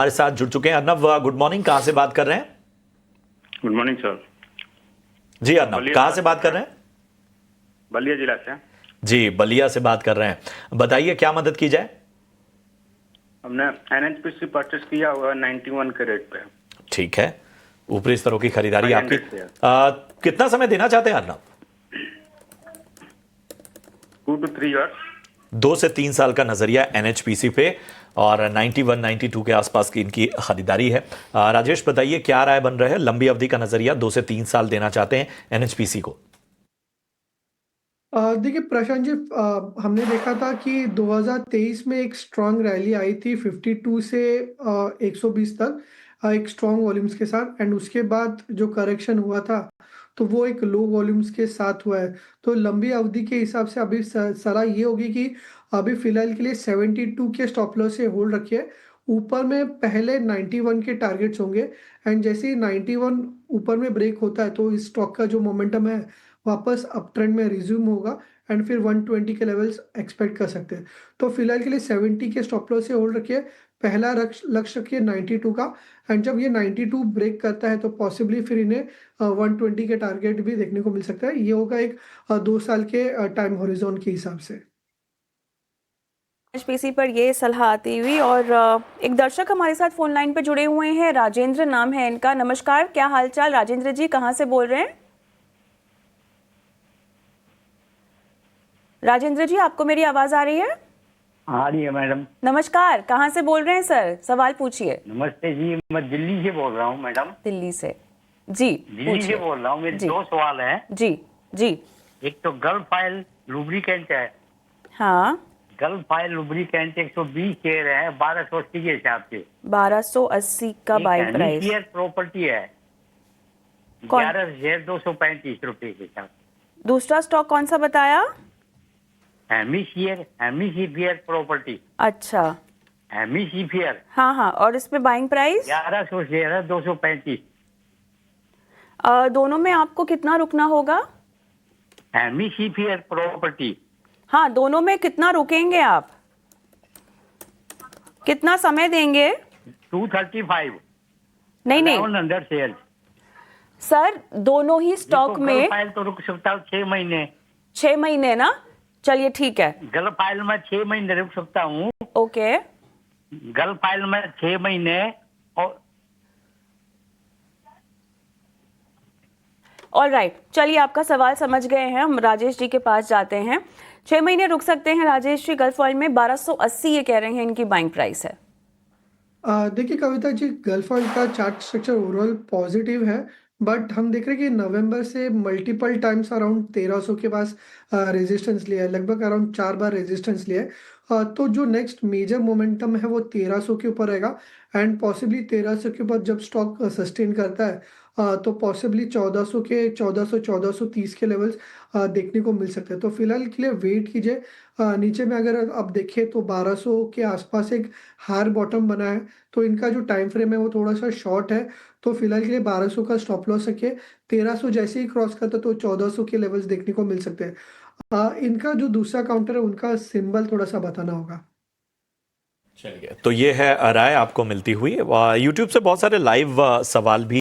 हमारे साथ जुड़ चुके हैं अर्नब। गुड मॉर्निंग, कहां से बात कर रहे हैं? Good morning sir. जी अर्नब, कहां से बात कर रहे हैं? बलिया जिला से। जी बलिया से बात कर रहे हैं, बताइए क्या मदद की जाए? हमने NHPC परचेस किया हुआ 91 के रेट पे। ठीक है, ऊपरी स्तरों की खरीदारी आपकी। 500 से। कितना समय देना चाहते हैं अर्नब? 2 to 3 years। 2 से 3 साल का नजरिया NHPC पे और 91 92 के आसपास की इनकी खरीदारी है। राजेश बताइए क्या राय बन रहा है? लंबी अवधि का नजरिया 2 से 3 साल देना चाहते हैं NHPC को। देखिए प्रशांत जी, हमने देखा था कि 2023 में एक स्ट्रांग रैली आई थी 52 से 120 तक, एक स्ट्रांग वॉल्यूम्स के साथ। एंड उसके बाद जो करेक्शन हुआ था तो वो एक लो वॉल्यूम्स के साथ हुआ है। तो लंबी अवधि के हिसाब से अभी सलाह ये होगी कि अभी फिलहाल के लिए 72 के स्टॉप लॉस से होल्ड रखिए। ऊपर में पहले 91 के टारगेट्स होंगे एंड जैसे ही 91 ऊपर में ब्रेक होता है तो इस स्टॉक का जो मोमेंटम है वापस अप ट्रेंड में रिज्यूम होगा एंड फिर 120 के लेवल्स एक्सपेक्ट कर सकते हैं। तो फिलहाल के लिए 70 के स्टॉप लॉस से होल्ड रखिए। पहला लक्ष्य रखिए 92 का एंड जब ये 92 ब्रेक करता है तो पॉसिबली फिर इन्हें 120 के टारगेट भी देखने को मिल सकता है। ये होगा एक 2 साल के टाइम हॉरिजॉन के हिसाब से। एनएचपीसी पर ये सलाह आती हुई और एक दर्शक हमारे साथ फोन लाइन पर जुड़े हुए हैं, राजेंद्र नाम है इनका। नमस्कार, क्या हालचाल राजेंद्र जी, कहाँ से बोल रहे हैं? राजेंद्र जी, आपको मेरी आवाज आ रही है? आ रही है मैडम। नमस्कार, कहाँ से बोल रहे हैं सर? सवाल पूछिए। नमस्ते जी, मैं दिल्ली से बोल रहा हूँ मैडम। दिल्ली से? जी दिल्ली से बोल रहा हूँ। मेरे 2 सवाल हैं। जी जी। एक तो गल्फ ऑयल लुब्रिकेंट है। हाँ, गल्फ ऑयल लुब्रिकेंट 120 शेयर है 1280 के हिसाब से। 1280 का बाई प्राइस। शेयर प्रॉपर्टी है कौन? 11 शेयर 235 रुपए के हिसाब से। दूसरा स्टॉक कौन सा बताया? Hemisphere property. अच्छा, हेमिस्फीयर। हाँ हाँ, और इस पे बाइंग प्राइस? 1100 शेयर है 235। दोनों में आपको कितना रुकना होगा? Hemisphere property. हाँ, दोनों में कितना रुकेंगे आप? कितना समय देंगे? 235। नहीं नहीं 100 शेयर। सर, दोनों ही स्टॉक में फाइल तो रुक सकता हूँ 6 महीने। 6 महीने ना? चलिए ठीक है। गल्फ फाइल में 6 महीने रुक सकता हूँ। ओके, गल्फ फाइल में 6 महीने और ऑल राइट। चलिए, आपका सवाल समझ गए हैं, हम राजेश जी के पास जाते हैं। 6 महीने रुक सकते हैं राजेश जी गल्फ ऑयल में। 1280 ये कह रहे हैं इनकी बाइंग प्राइस है। देखिए कविता जी, गल्फ ऑयल का चार्ट स्ट्रक्चर ओवरऑल पॉजिटिव है, बट हम देख रहे हैं कि नवंबर से मल्टीपल टाइम्स अराउंड 1300 के पास रेजिस्टेंस लिया है, लगभग अराउंड 4 बार रेजिस्टेंस लिया है। तो जो नेक्स्ट मेजर मोमेंटम है वो 1300 के ऊपर रहेगा एंड पॉसिबली 1300 के ऊपर जब स्टॉक सस्टेन करता है तो पॉसिबली 1400 के 1430 के लेवल्स देखने को मिल सकते हैं। तो फिलहाल के लिए वेट कीजिए। नीचे में अगर आप देखें तो 1200 के आसपास एक हायर बॉटम बना है, तो इनका जो टाइम फ्रेम है वो थोड़ा सा शॉर्ट है। तो फिलहाल के लिए 1200 का स्टॉप लॉस रखिए। 1300 जैसे ही क्रॉस करता है तो 1400 के लेवल्स देखने को मिल सकते हैं। इनका जो दूसरा काउंटर है उनका सिंबल थोड़ा सा बताना होगा। चलिए, तो ये है राय आपको मिलती हुई। YouTube से बहुत सारे लाइव सवाल भी